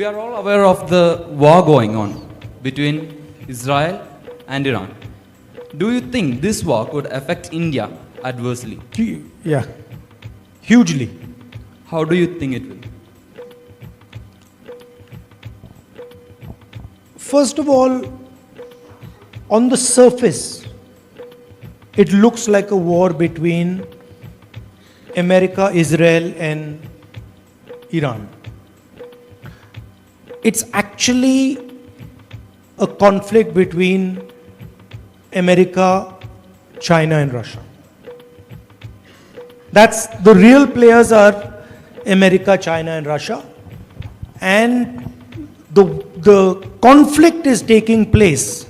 We are all aware of the war going on between Israel and Iran. Do you think this war could affect India adversely? Yeah, hugely. How do you think it will? First of all, on the surface, it looks like a war between America, Israel, and Iran. It's actually a conflict between America, China, and Russia. That's the real players are America, China, and Russia. And the conflict is taking place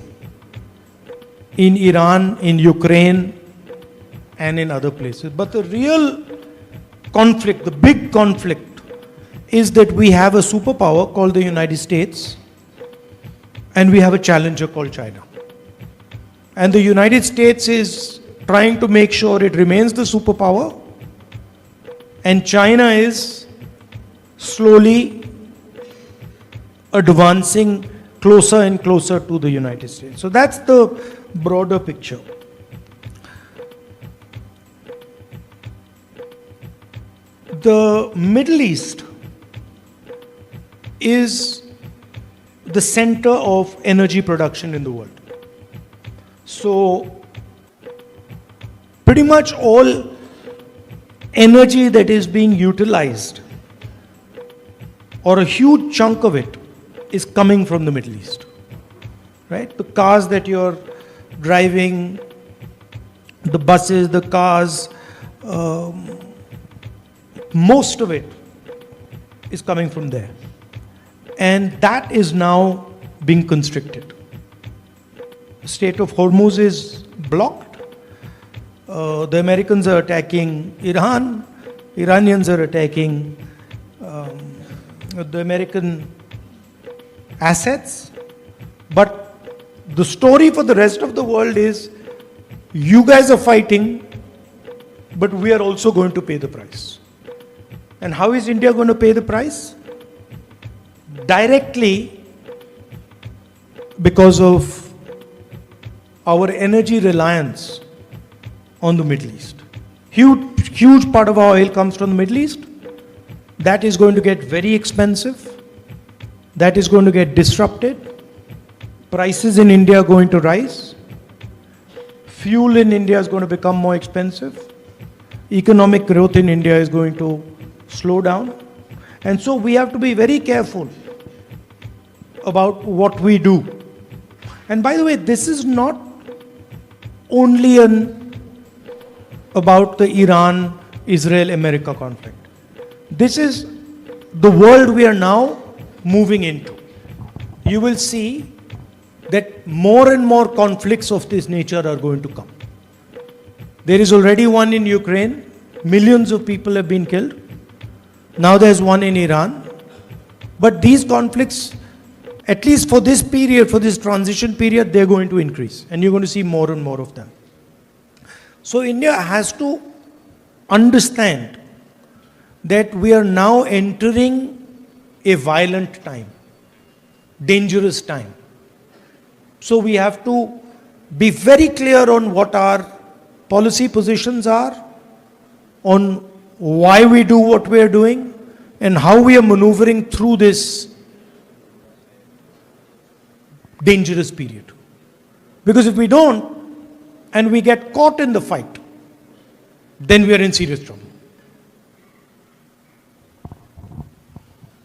in Iran, in Ukraine, and in other places. But the real conflict, the big conflict, is that we have a superpower called the United States, and we have a challenger called China. And the United States is trying to make sure it remains the superpower, and China is slowly advancing closer and closer to the United States. So that's the broader picture. The Middle East is the center of energy production in the world. So pretty much all energy that is being utilized, or a huge chunk of it, is coming from the Middle East. Right? The cars that you're driving, the buses, the cars, most of it is coming from there. And that is now being constricted. The Strait of Hormuz is blocked. The Americans are attacking Iran. Iranians are attacking the American assets. But the story for the rest of the world is, you guys are fighting, but we are also going to pay the price. And how is India going to pay the price? Directly, because of our energy reliance on the Middle East. Huge part of our oil comes from the Middle East. That is going to get very expensive. That is going to get disrupted. Prices in India are going to rise. Fuel in India is going to become more expensive. Economic growth in India is going to slow down. And so we have to be very careful about what we do. And by the way, this is not only about the Iran-Israel-America conflict. This is the world we are now moving into. You will see that more and more conflicts of this nature are going to come. There is already one in Ukraine. Millions of people have been killed. Now there's one in Iran. But these conflicts, at least for this period, for this transition period, they're going to increase. And you're going to see more and more of them. So India has to understand that we are now entering a violent time, dangerous time. So we have to be very clear on what our policy positions are, on why we do what we are doing, and how we are maneuvering through this dangerous period. Because if we don't, and we get caught in the fight, then we are in serious trouble.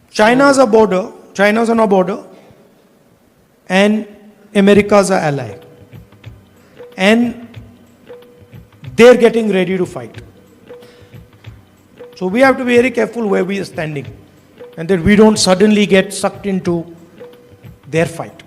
China's on our border, and America's our ally. And they're getting ready to fight. So we have to be very careful where we are standing, and that we don't suddenly get sucked into their fight.